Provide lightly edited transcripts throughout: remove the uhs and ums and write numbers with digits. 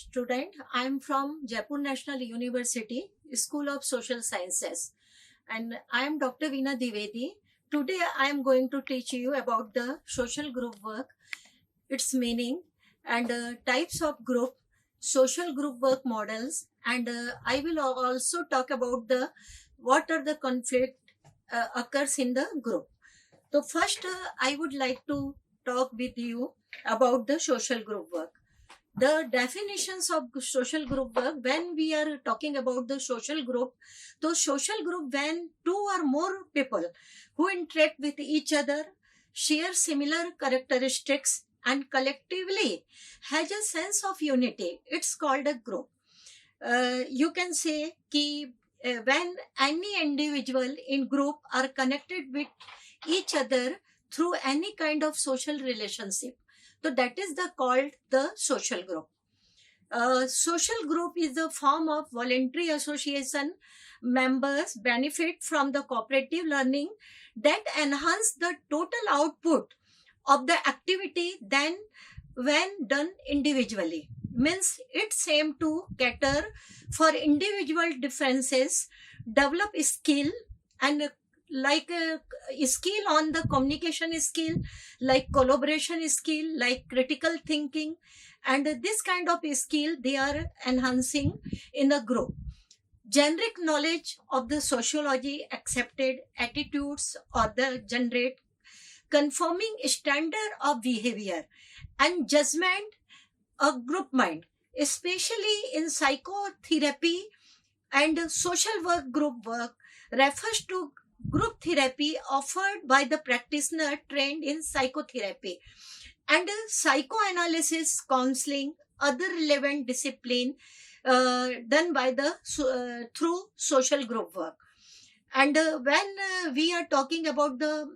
student. I am from Jaipur National University, School of Social Sciences, and I am Dr. Veena Dwivedi. Today, I am going to teach you about the social group work, its meaning, and types of group, social group work models, and I will also talk about the what are the conflict occurs in the group. So first, I would like to talk with you about the social group work. The definitions of social group work, when we are talking about the social group, so social group when two or more people who interact with each other, share similar characteristics and collectively has a sense of unity, it's called a group. You can say कि when any individual in group are connected with each other through any kind of social relationship, so that is called the social group. Social group is a form of voluntary association. Members benefit from the cooperative learning that enhance the total output of the activity than when done individually. Means it's aim to cater for individual differences, develop skill and like a skill on the communication skill, like collaboration skill, like critical thinking, and this kind of skill they are enhancing in a group. Generic knowledge of the sociology, accepted attitudes or the generate conforming standard of behavior and judgment of group mind, especially in psychotherapy and social work. Group work refers to group therapy offered by the practitioner trained in psychotherapy and psychoanalysis, counseling, other relevant discipline done by the through social group work. And when we are talking about the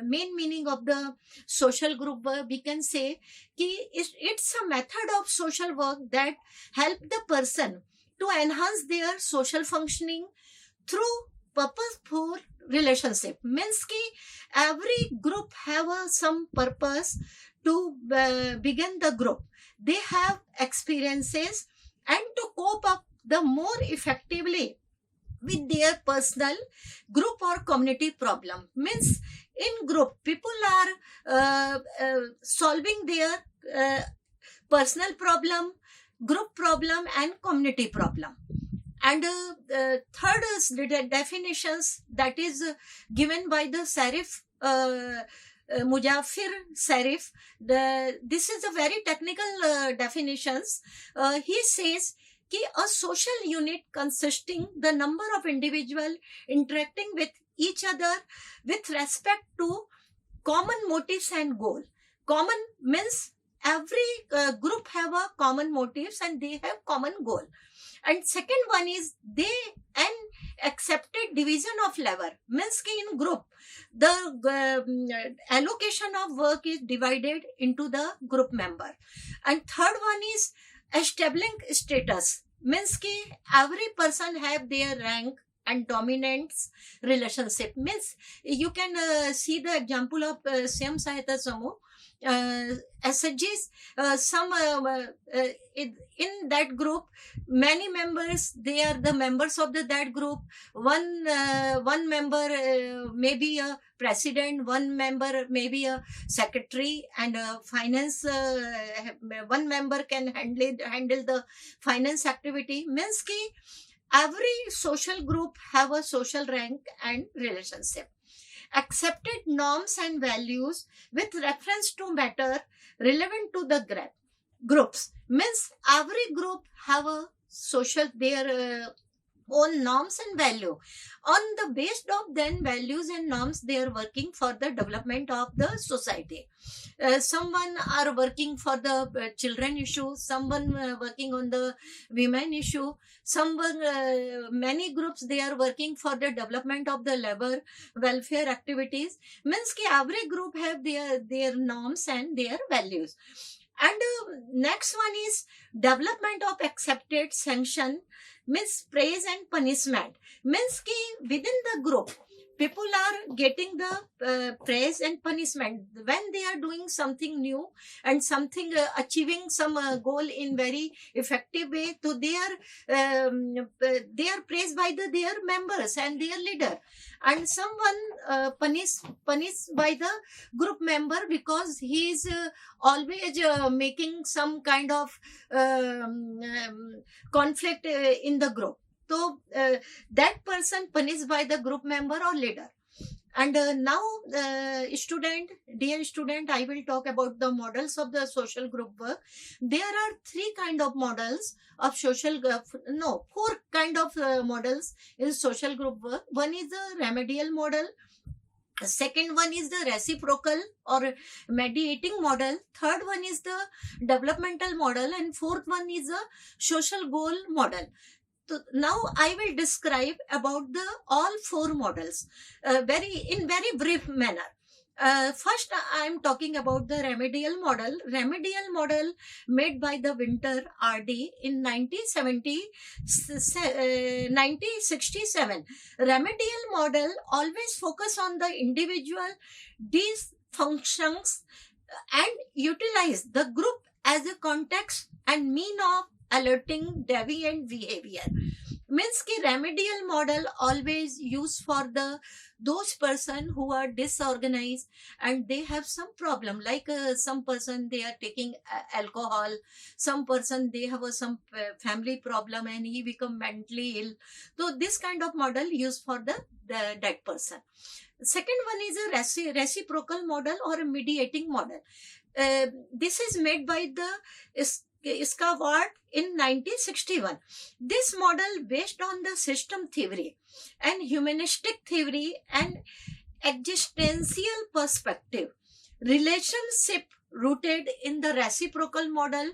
main meaning of the social group work, we can say it's a method of social work that help the person to enhance their social functioning through purposeful relationship. Means ki every group have some purpose to begin the group. They have experiences and to cope up the more effectively with their personal, group or community problem. Means in group people are solving their personal problem, group problem and community problem. And third is the definitions that is given by the Sarif Mujaffir Sarif. This is a very technical definitions. He says a social unit consisting the number of individuals interacting with each other with respect to common motives and goal. Common means every group have a common motives and they have common goal. And second one is they an accepted division of labor. Means ki in group the allocation of work is divided into the group member. And third one is establishing status. Means ki every person have their rank and dominance relationship. Means you can see the example of Swayam Sahayata Samuh. SHGs, some in that group, many members, they are the members of that group. One member may be a president, one member may be a secretary, and finance. One member can handle the finance activity. Means ki every social group have a social rank and relationship. Accepted norms and values with reference to matter relevant to the groups. Means every group have a social their own norms and value. On the basis of then values and norms, they are working for the development of the society. Someone are working for the children issue, someone working on the women issue, someone many groups they are working for the development of the labor welfare activities. Means ki every group have their norms and their values. And next one is development of accepted sanction. Means praise and punishment. Means ki within the group people are getting the praise and punishment when they are doing something new and something achieving some goal in very effective way. So they are praised by their members and their leader, and someone punished by the group member because he is always making some kind of conflict in the group. So that person punished by the group member or leader. And now, dear student, I will talk about the models of the social group work. There are four kind of models in social group work. One is the remedial model. Second one is the reciprocal or mediating model. Third one is the developmental model, and fourth one is the social goal model. So now I will describe about the all four models in very brief manner. First, I am talking about the remedial model. Remedial model made by the Winter R.D. in 1967. Remedial model always focus on the individual dysfunctions and utilize the group as a context and mean of alerting deviant behavior. Means ki remedial model always used for those person who are disorganized and they have some problem, like some person they are taking alcohol, some person they have some family problem and he become mentally ill. So this kind of model used for that person. Second one is a reciprocal model or a mediating model. This is made by the Skaward in 1961. This model based on the system theory and humanistic theory and existential perspective. Relationship rooted in the reciprocal model,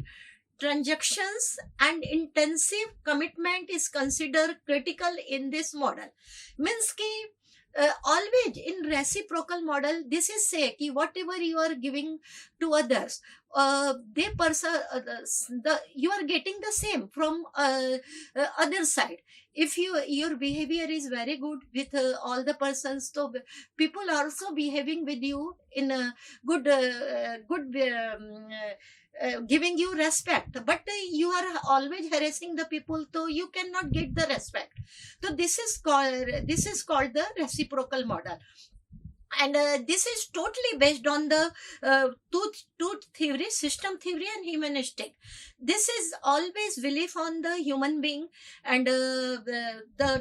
transactions and intensive commitment is considered critical in this model. Means ki always in reciprocal model, this is say ki whatever you are giving to others, you are getting the same from other side. If your behavior is very good with all the persons, so people are also behaving with you in a good giving you respect, but you are always harassing the people, so you cannot get the respect. So this is called the reciprocal model. And this is totally based on the truth theory, system theory and humanistic. This is always belief on the human being and the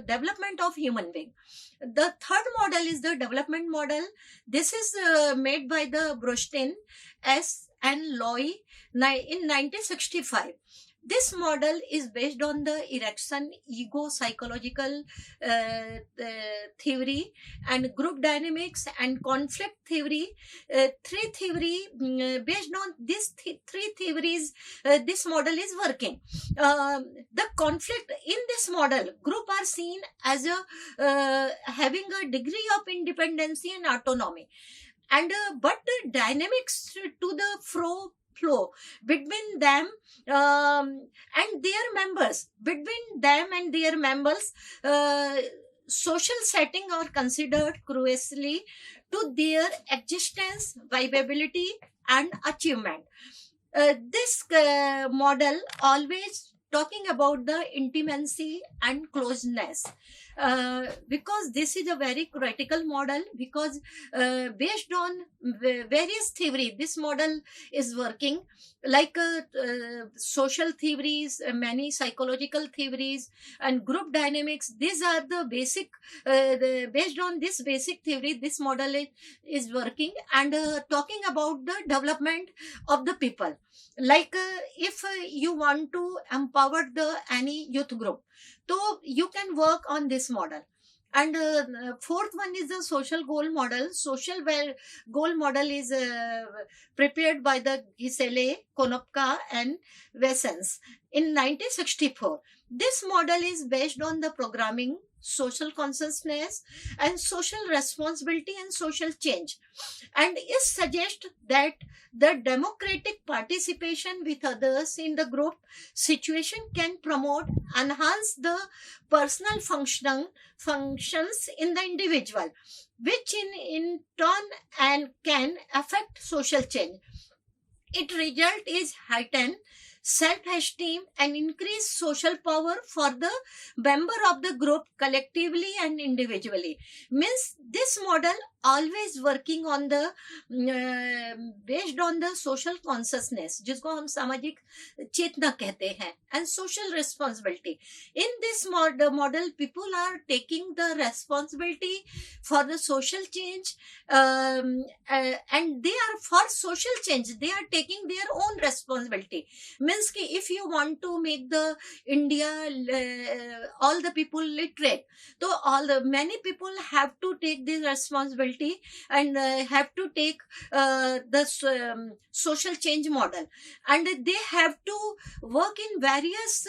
development of human being. The third model is the development model. This is made by the Brustein S. and Loy in 1965. This model is based on the erection, ego, psychological theory and group dynamics and conflict theory. Three theory based on these three theories, this model is working. The conflict in this model, group are seen as having a degree of independence and autonomy, and but the dynamics to the flow between them and their members. Between them and their members, social setting are considered crucially to their existence, viability, and achievement. This model always talking about the intimacy and closeness, because this is a very critical model, because based on various theory, this model is working, like social theories, many psychological theories and group dynamics. These are the basic based on this basic theory, this model is working. And talking about the development of the people, like if you want to empower any youth group, so you can work on this model. And fourth one is the social goal model. Social goal model is prepared by the Gisele, Konopka and Wessens in 1964. This model is based on the programming, social consciousness, and social responsibility and social change. And it suggests that the democratic participation with others in the group situation can promote, enhance the personal functions in the individual, which in turn and can affect social change. Its result is heightened self-esteem and increased social power for the member of the group collectively and individually. Means this model always working on the based on the social consciousness, जिसको हम सामाजिक चेतना कहते हैं, and social responsibility. In this model, people are taking the responsibility for the social change, and they are for social change. They are taking their own responsibility. Means ki if you want to make the India all the people literate, so many people have to take this responsibility and have to take the social change model, and they have to work in various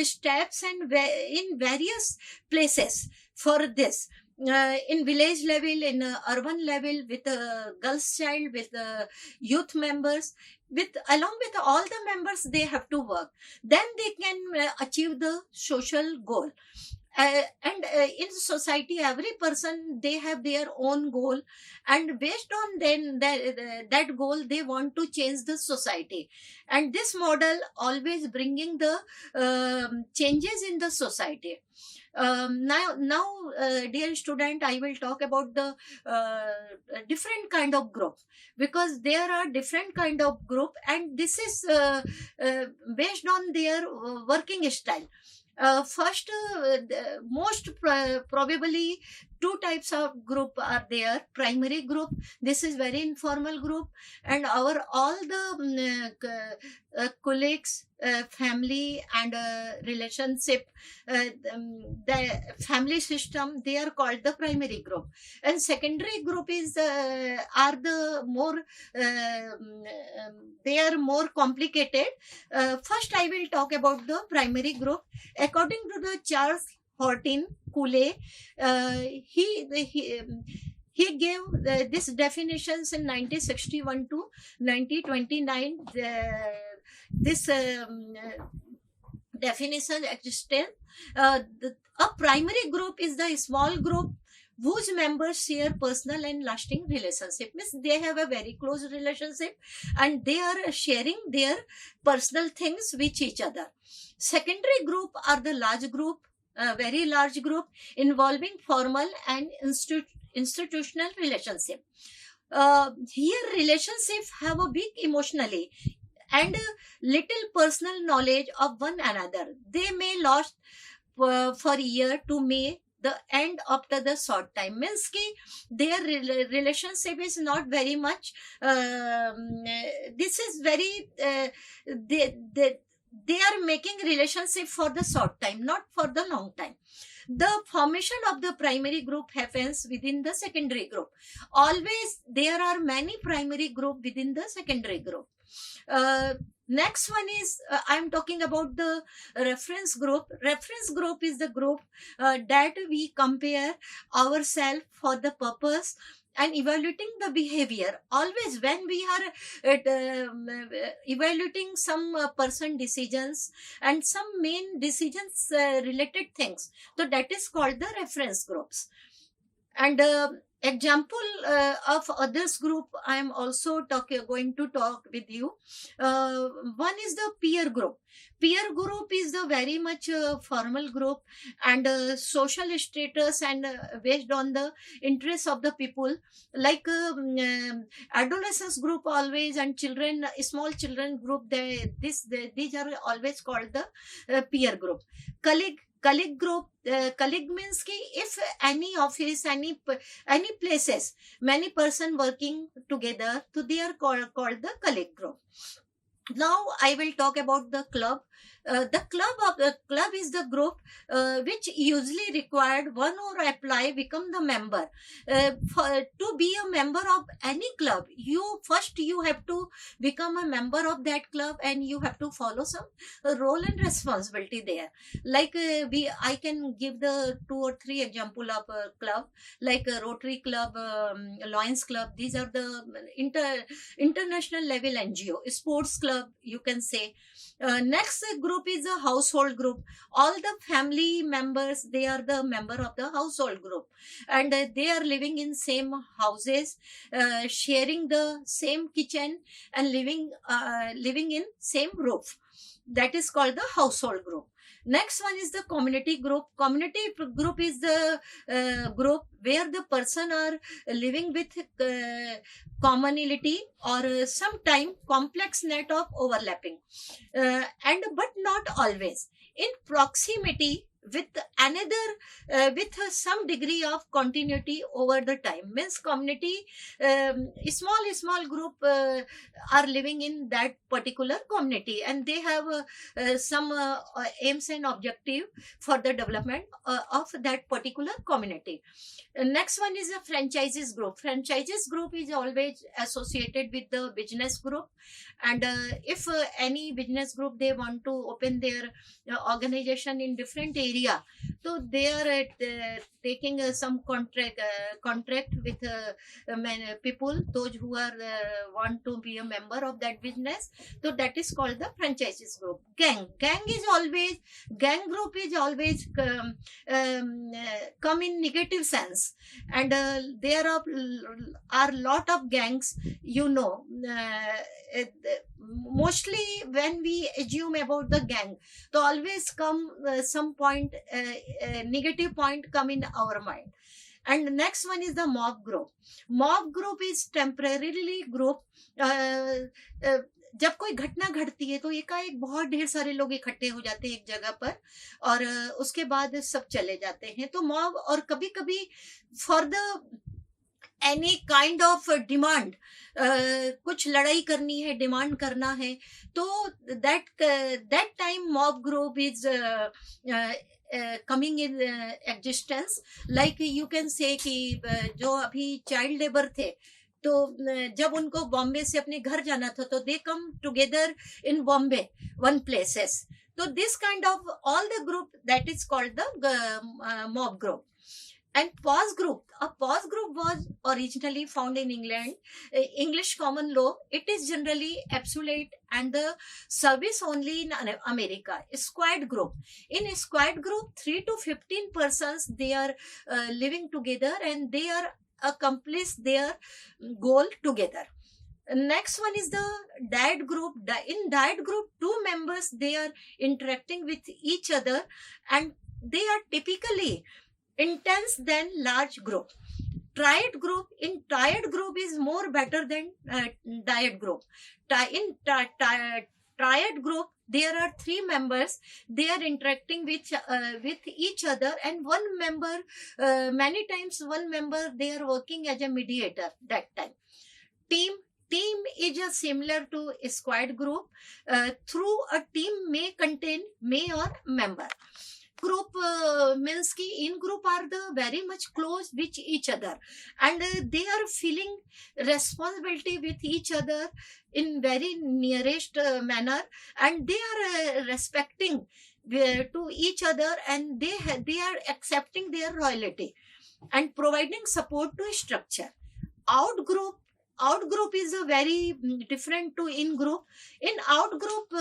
steps and in various places for this. In village level, in urban level, with girls child, with youth members, along with all the members, they have to work. Then they can achieve the social goal. And in society, every person, they have their own goal, and based on then that goal, they want to change the society. And this model always bringing the changes in the society. Now, dear student, I will talk about the different kind of group, because there are different kind of group, and this is based on their working style. First, most probably two types of group are there. Primary group, this is very informal group, and our all the colleagues, family and relationship, the family system, they are called the primary group. And secondary group is are the more they are more complicated. First, I will talk about the primary group. According to the Charles Hortin Cooley, he gave this definitions in 1961 to 1929. This definition existed. A primary group is the small group whose members share personal and lasting relationship. Means they have a very close relationship and they are sharing their personal things with each other. Secondary group are the large group, very large group involving formal and institutional relationship. Here relationships have a big emotionally and little personal knowledge of one another. They may last for a year to May the end after the short time. Means ki their relationship is not very much. This is very they are making relationship for the short time, not for the long time. The formation of the primary group happens within the secondary group. Always there are many primary group within the secondary group. Next one is I am talking about the reference group. Reference group is the group that we compare ourselves for the purpose and evaluating the behavior. Always when we are evaluating some person decisions and some main decisions related things, so that is called the reference groups. And example of others group I am also going to talk with you. One is the peer group. Peer group is the very much formal group and social status and based on the interests of the people, like adolescents group always, and children, small children group, these are always called the peer group. Colleague group, colleague means ki if any office, any places, many person working together, so they are called the colleague group. Now I will talk about the club. The club is the group which usually required one or apply become the member. To be a member of any club, you have to become a member of that club, and you have to follow some role and responsibility there. Like I can give the 2 or 3 example of a club, like a Rotary Club, Lions Club. These are the international level NGO. Sports club, you can say. Next group is a household group. All the family members, they are the member of the household group, and they are living in same houses, sharing the same kitchen, and living in same roof. That is called the household group. Next one is the community group. Community group is the group where the person are living with commonality or sometime complex net of overlapping, and but not always in proximity with another, with some degree of continuity over the time. Means community, small group are living in that particular community, and they have some aims and objective for the development of that particular community. Next one is a franchises group. Franchises group is always associated with the business group, and if any business group they want to open their organization in different area, so they are taking some contract with people, those who are want to be a member of that business. So that is called the franchises group. Gang group is always come in negative sense, and there are lot of gangs, mostly when we assume about the gang, so always come some point, negative point come in our mind. And next one is the mob group. Mob group is temporarily group. जब कोई घटना घटती है तो एकाएक बहुत ढेर सारे लोग इकट्ठे हो जाते हैं एक जगह पर, और उसके बाद सब चले जाते हैं. तो मॉब, और कभी कभी for the any kind of demand, कुछ लड़ाई करनी है, डिमांड करना है, तो that time mob group is coming in existence. Like you can say कि जो अभी चाइल्ड लेबर थे, तो जब उनको बॉम्बे से अपने घर जाना था, तो they come together in Bombay one places. तो this kind of all the group, that is called the mob group. And pause group. A pause group was originally found in England, English common law. It is generally absolute and the service only in America. Squad group. In a squad group, 3 to 15 persons, they are living together, and they are accomplish their goal together. Next one is the dyad group. In dyad group, 2 members, they are interacting with each other, and they are typically intense than large group. Triad group. In triad group is more better than dyad group. In triad group, there are 3 members. They are interacting with each other, and one member, many times one member, they are working as a mediator that time. Team is similar to a squad group. Through a team may contain may or member. Group means ki in group are the very much close with each other, and they are feeling responsibility with each other in very nearest manner, and they are respecting to each other, and they are accepting their loyalty and providing support to structure. Out group is a very different to in group. In out group,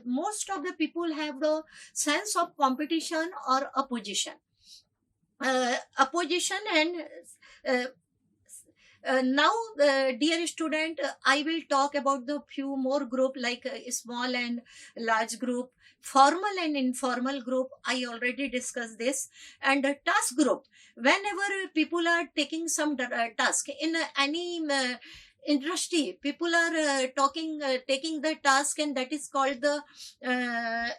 most of the people have the sense of competition or opposition. Now, dear student, I will talk about the few more group, like small and large group, formal and informal group. I already discussed this. And task group. Whenever people are taking some task in any industry, people are taking the task, and that is called the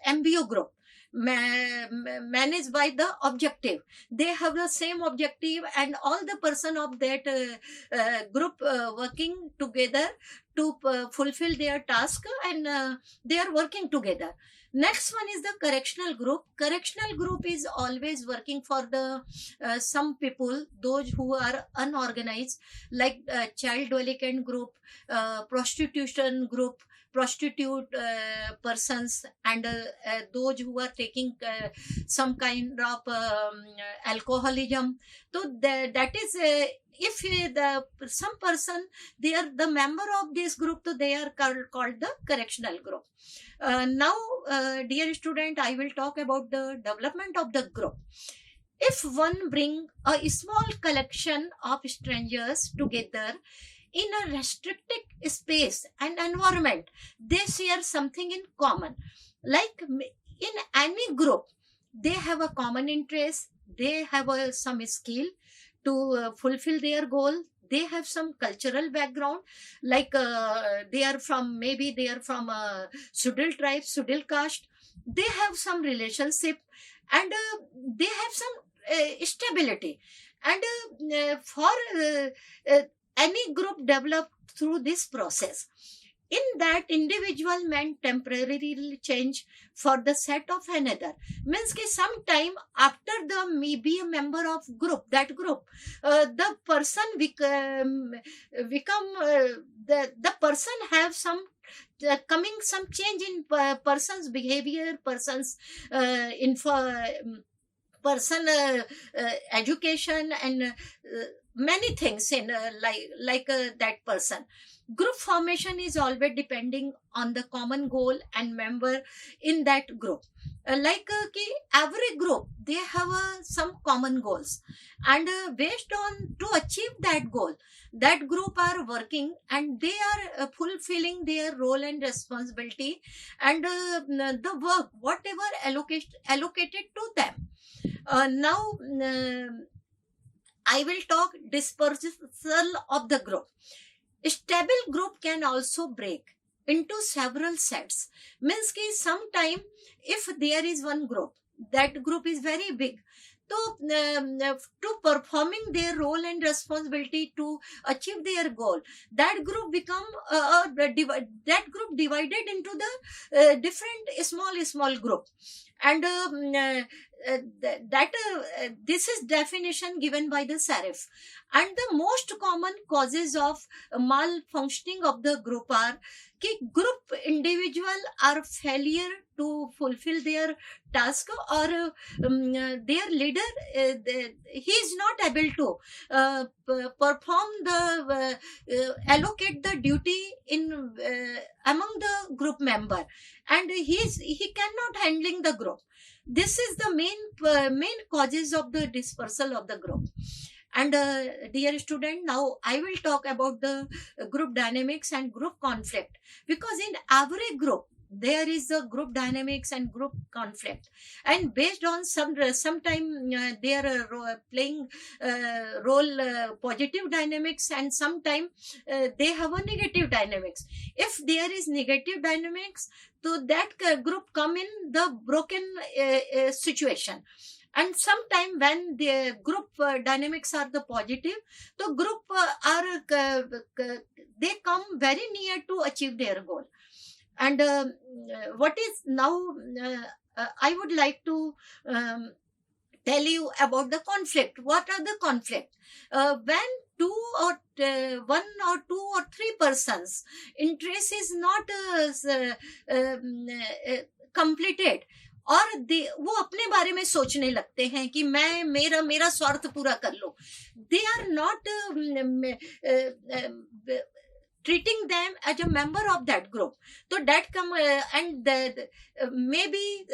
MBO group. Managed by the objective. They have the same objective, and all the person of that group working together to fulfill their task, and they are working together. Next one is the correctional group. Correctional group is always working for the some people, those who are unorganized, like child delinquent group, prostitution group, prostitute persons, and those who are taking some kind of alcoholism. So that is if the some person, they are the member of this group, so they are called the correctional group. Now, dear student, I will talk about the development of the group. If one bring a small collection of strangers together in a restricted space and environment, they share something in common. Like in any group, they have a common interest, they have some skill to fulfill their goal, they have some cultural background, like they are from, maybe they are from Sudal tribe, Sudal caste, they have some relationship, and they have some stability, and for any group develop through this process. In that, individual men temporarily change for the set of another. Means कि sometime after the me be a member of group, that group, the person become the person have some coming some change in person's behavior, person's person education, and many things in like that person. Group formation is always depending on the common goal and member in that group. Ki every group, they have some common goals, and based on to achieve that goal, that group are working, and they are fulfilling their role and responsibility, and the work whatever allocated to them. Now I will talk dispersal of the group. Stable group can also break into several sets. Means कि sometime if there is one group, that group is very big, so to performing their role and responsibility to achieve their goal, that group become that group divided into the different small group, and this is definition given by the Serif. And the most common causes of malfunctioning of the group are कि group individual are failure to fulfill their task, or their leader he is not able to perform the allocate the duty in among the group member, and he cannot handling the group. This is the main causes of the dispersal of the group. And dear student, now I will talk about the group dynamics and group conflict, because in every group there is a group dynamics and group conflict, and based on sometime they are playing role positive dynamics, and sometime they have a negative dynamics. If there is negative dynamics, so that group come in the broken situation. And sometime when the group dynamics are the positive, the group they come very near to achieve their goal. And what is now I would like to tell you about the conflict. What are the conflict? When one or two or three persons interest is not completed, और वो अपने बारे में सोचने लगते हैं कि मैं मेरा स्वार्थ पूरा कर लो. They are not treating them as a member of that group. So that come and maybe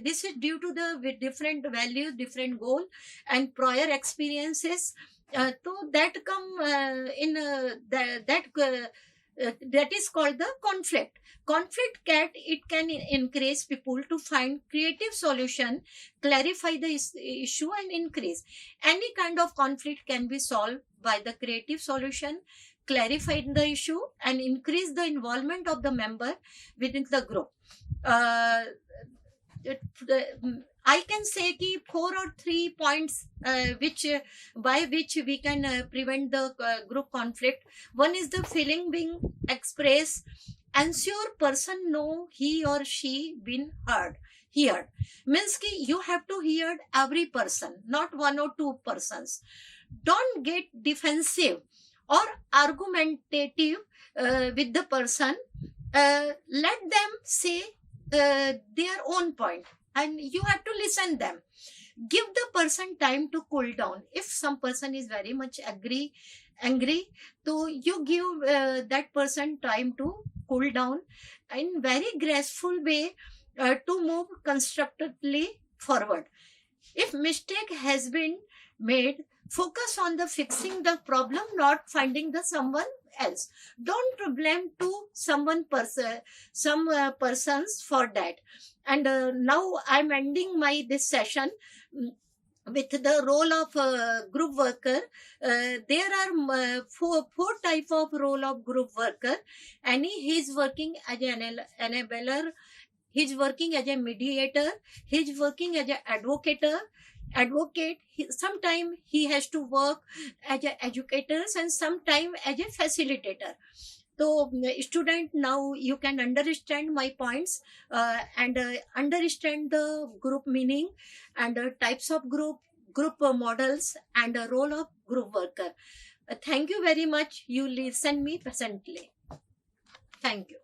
this is due to the different values, different goal, and prior experiences. So that come in that is called the conflict. Conflict it can encourage people to find creative solution, clarify the issue, and increase. Any kind of conflict can be solved by the creative solution, clarify the issue, and increase the involvement of the member within the group. I can say कि 4 or 3 points by which we can prevent the group conflict. One is the feeling being expressed ensure person know he or she been heard. Means ki you have to hear every person, not one or two persons. Don't get defensive or argumentative with the person. Let them say their own point, and you have to listen them. Give the person time to cool down. If some person is very much angry, so you give that person time to cool down in very graceful way, to move constructively forward. If mistake has been made, focus on the fixing the problem, not finding the someone else. Don't blame to some persons for that. And now I'm ending my this session with the role of group worker. There are four type of role of group worker. He's working as an enabler, he's working as a mediator, he's working as an advocate. Sometime he has to work as an educator, and sometime as a facilitator. So student, now you can understand my points, and understand the group meaning, and types of group models, and the role of group worker. Thank you very much. You listen me patiently. Thank you.